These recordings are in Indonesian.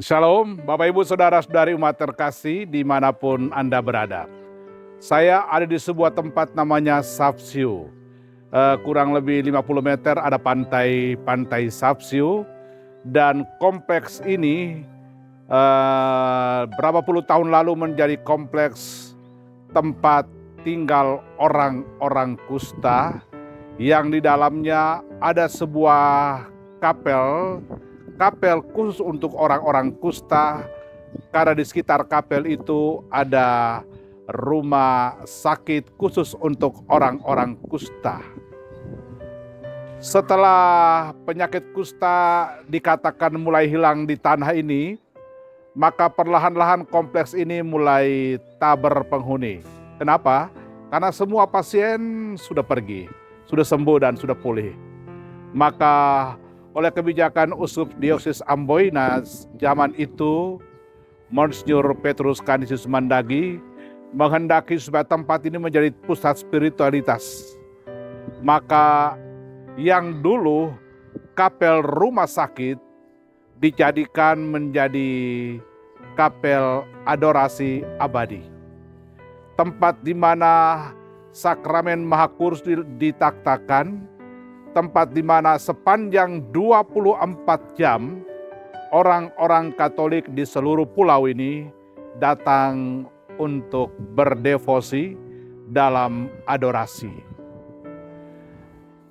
Shalom, Bapak Ibu Saudara-saudari umat terkasih dimanapun Anda berada. Saya ada di sebuah tempat namanya Sapsiu. Kurang lebih 50 meter ada pantai Sapsiu. Dan kompleks ini berapa puluh tahun lalu menjadi kompleks tempat tinggal orang-orang kusta yang di dalamnya ada sebuah kapel khusus untuk orang-orang kusta, karena di sekitar kapel itu ada rumah sakit khusus untuk orang-orang kusta. Setelah penyakit kusta dikatakan mulai hilang di tanah ini, maka perlahan-lahan kompleks ini mulai tak berpenghuni. Kenapa? Karena semua pasien sudah pergi, sudah sembuh dan sudah pulih. Maka oleh kebijakan Uskup Dioksis Amboina zaman itu, Monsignor Petrus Canisius Mandagi menghendaki supaya tempat ini menjadi pusat spiritualitas. Maka yang dulu kapel rumah sakit dijadikan menjadi kapel adorasi abadi. Tempat di mana sakramen Maha Kudus ditaktakan, tempat di mana sepanjang 24 jam orang-orang Katolik di seluruh pulau ini datang untuk berdevosi dalam adorasi.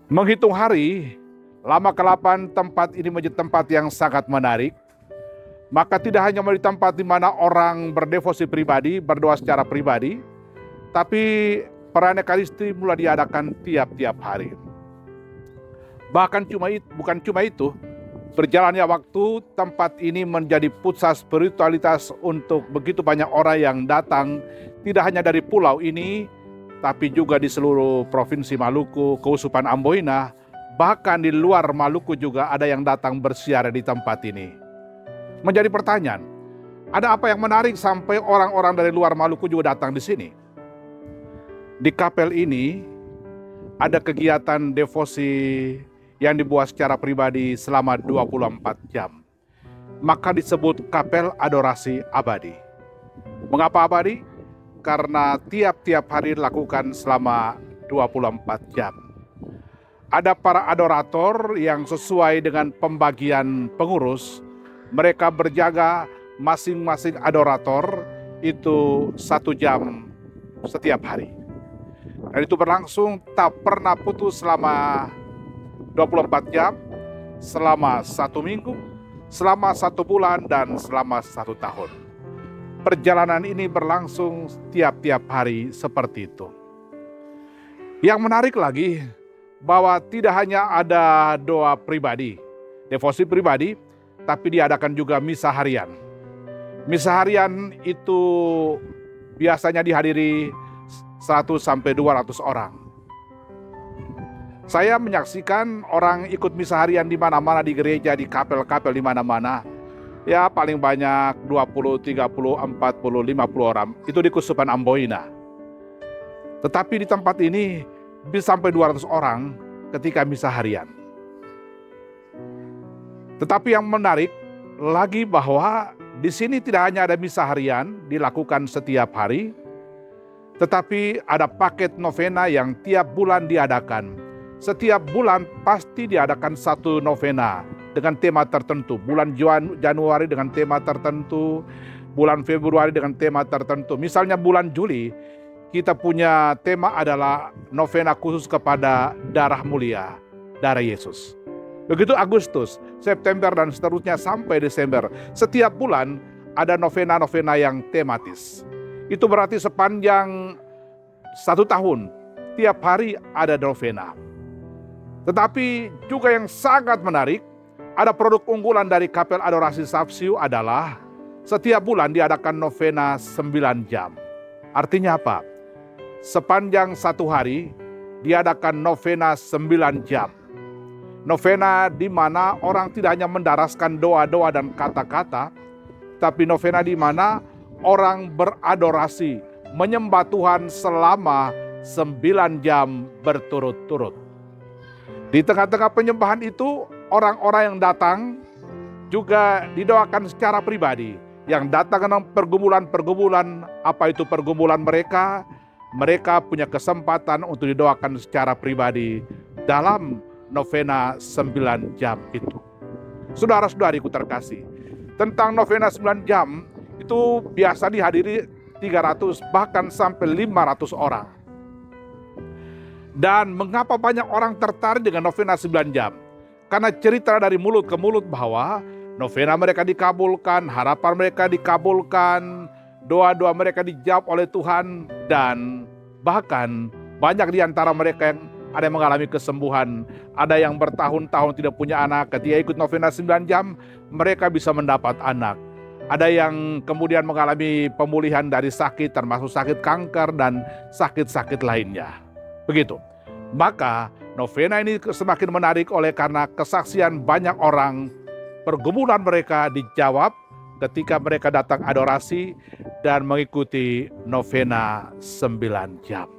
Menghitung hari, lama-kelamaan tempat ini menjadi tempat yang sangat menarik. Maka tidak hanya menjadi tempat di mana orang berdevosi pribadi, berdoa secara pribadi, tapi perayaan Ekaristi mulai diadakan tiap-tiap hari. Bukan cuma itu, berjalannya waktu tempat ini menjadi pusat spiritualitas untuk begitu banyak orang yang datang, tidak hanya dari pulau ini, tapi juga di seluruh provinsi Maluku, Keuskupan Amboina, bahkan di luar Maluku juga ada yang datang bersiara di tempat ini. Menjadi pertanyaan, ada apa yang menarik sampai orang-orang dari luar Maluku juga datang di sini? Di kapel ini ada kegiatan devosi yang dibuat secara pribadi selama 24 jam. Maka disebut kapel adorasi abadi. Mengapa abadi? Karena tiap-tiap hari dilakukan selama 24 jam. Ada para adorator yang sesuai dengan pembagian pengurus. Mereka berjaga masing-masing adorator itu 1 jam setiap hari. Dan itu berlangsung tak pernah putus selama 24 jam, selama 1 minggu, selama 1 bulan, dan selama 1 tahun. Perjalanan ini berlangsung tiap-tiap hari seperti itu. Yang menarik lagi, bahwa tidak hanya ada doa pribadi, devosi pribadi, tapi diadakan juga misa harian. Misa harian itu biasanya dihadiri 100-200 orang. Saya menyaksikan orang ikut misa harian di mana-mana, di gereja, di kapel-kapel di mana-mana. Ya paling banyak 20, 30, 40, 50 orang. Itu di Keuskupan Amboina. Tetapi di tempat ini bisa sampai 200 orang ketika misa harian. Tetapi yang menarik lagi bahwa di sini tidak hanya ada misa harian dilakukan setiap hari, tetapi ada paket novena yang tiap bulan diadakan. Setiap bulan pasti diadakan 1 novena dengan tema tertentu. Bulan Januari dengan tema tertentu, bulan Februari dengan tema tertentu. Misalnya bulan Juli, kita punya tema adalah novena khusus kepada darah mulia, darah Yesus. Begitu Agustus, September, dan seterusnya sampai Desember. Setiap bulan ada novena-novena yang tematis. Itu berarti sepanjang 1 tahun, tiap hari ada novena. Tetapi juga yang sangat menarik, ada produk unggulan dari kapel adorasi Sapsiu adalah setiap bulan diadakan novena 9 jam. Artinya apa? Sepanjang 1 hari diadakan novena 9 jam. Novena di mana orang tidak hanya mendaraskan doa-doa dan kata-kata, tapi novena di mana orang beradorasi, menyembah Tuhan selama 9 jam berturut-turut. Di tengah-tengah penyembahan itu, orang-orang yang datang juga didoakan secara pribadi. Yang datang dalam pergumulan-pergumulan, apa itu pergumulan mereka? Mereka punya kesempatan untuk didoakan secara pribadi dalam novena 9 jam itu. Saudara-saudariku terkasih, tentang novena 9 jam itu biasa dihadiri 300 bahkan sampai 500 orang. Dan mengapa banyak orang tertarik dengan novena 9 jam? Karena cerita dari mulut ke mulut bahwa novena mereka dikabulkan, harapan mereka dikabulkan, doa-doa mereka dijawab oleh Tuhan, dan bahkan banyak di antara mereka yang ada yang mengalami kesembuhan, ada yang bertahun-tahun tidak punya anak, ketika ikut novena 9 jam, mereka bisa mendapat anak. Ada yang kemudian mengalami pemulihan dari sakit, termasuk sakit kanker dan sakit-sakit lainnya. Begitu. Maka novena ini semakin menarik oleh karena kesaksian banyak orang, pergumulan mereka dijawab ketika mereka datang adorasi dan mengikuti novena 9 jam.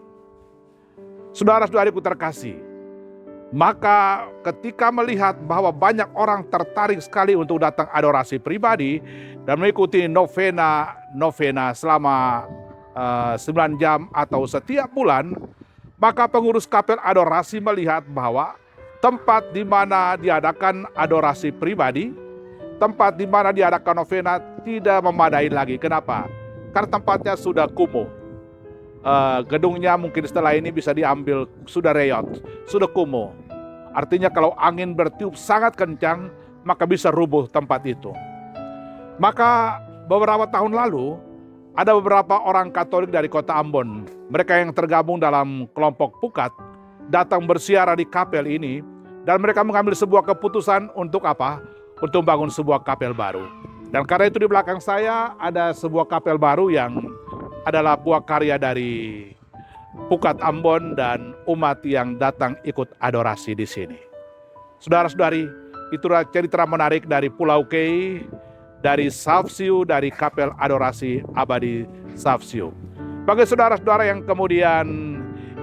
Saudara-saudariku terkasih, maka ketika melihat bahwa banyak orang tertarik sekali untuk datang adorasi pribadi dan mengikuti novena selama 9 jam atau setiap bulan, maka pengurus kapel adorasi melihat bahwa tempat di mana diadakan adorasi pribadi, tempat di mana diadakan novena tidak memadai lagi. Kenapa? Karena tempatnya sudah kumuh. Gedungnya mungkin setelah ini bisa diambil, sudah reyot, sudah kumuh. Artinya kalau angin bertiup sangat kencang, maka bisa rubuh tempat itu. Maka beberapa tahun lalu, ada beberapa orang Katolik dari kota Ambon, mereka yang tergabung dalam kelompok Pukat, datang bersiara di kapel ini, dan mereka mengambil sebuah keputusan untuk apa? Untuk membangun sebuah kapel baru. Dan karena itu di belakang saya ada sebuah kapel baru yang adalah buah karya dari Pukat Ambon dan umat yang datang ikut adorasi di sini. Saudara-saudari, itulah cerita menarik dari Pulau Kei, dari Savsiu, dari kapel adorasi abadi Savsiu. Bagi saudara-saudara yang kemudian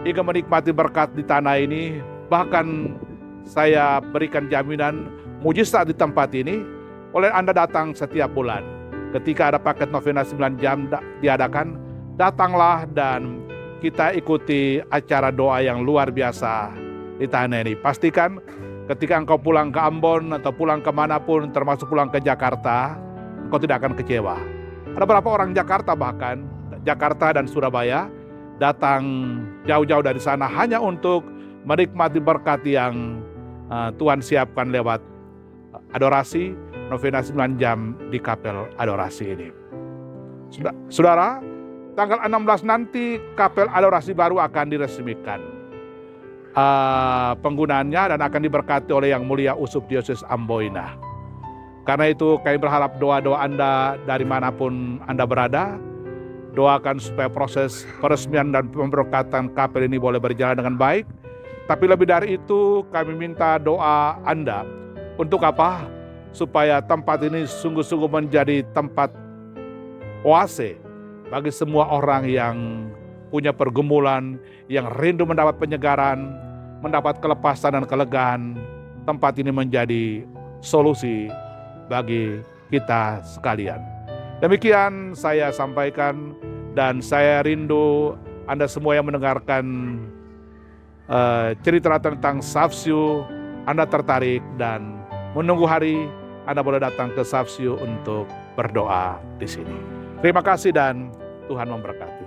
ingin menikmati berkat di tanah ini, bahkan saya berikan jaminan mujizat di tempat ini, oleh Anda datang setiap bulan. Ketika ada paket novena 9 jam diadakan, datanglah dan kita ikuti acara doa yang luar biasa di tanah ini. Pastikan ketika engkau pulang ke Ambon atau pulang kemanapun, termasuk pulang ke Jakarta, engkau tidak akan kecewa. Ada beberapa orang Jakarta, bahkan Jakarta dan Surabaya, datang jauh-jauh dari sana hanya untuk menikmati berkat yang Tuhan siapkan lewat adorasi novena 9 jam di kapel adorasi ini. Saudara, tanggal 16 nanti kapel adorasi baru akan diresmikan penggunaannya dan akan diberkati oleh Yang Mulia Uskup Diocese Amboina. Karena itu kami berharap doa-doa Anda dari manapun Anda berada, doakan supaya proses peresmian dan pemberkatan kapel ini boleh berjalan dengan baik. Tapi lebih dari itu kami minta doa Anda untuk apa? Supaya tempat ini sungguh-sungguh menjadi tempat oase bagi semua orang yang punya pergumulan, yang rindu mendapat penyegaran, mendapat kelepasan dan kelegaan. Tempat ini menjadi solusi bagi kita sekalian. Demikian saya sampaikan, dan saya rindu Anda semua yang mendengarkan cerita tentang Savsiu, Anda tertarik dan menunggu hari Anda boleh datang ke Savsiu untuk berdoa di sini. Terima kasih dan Tuhan memberkati.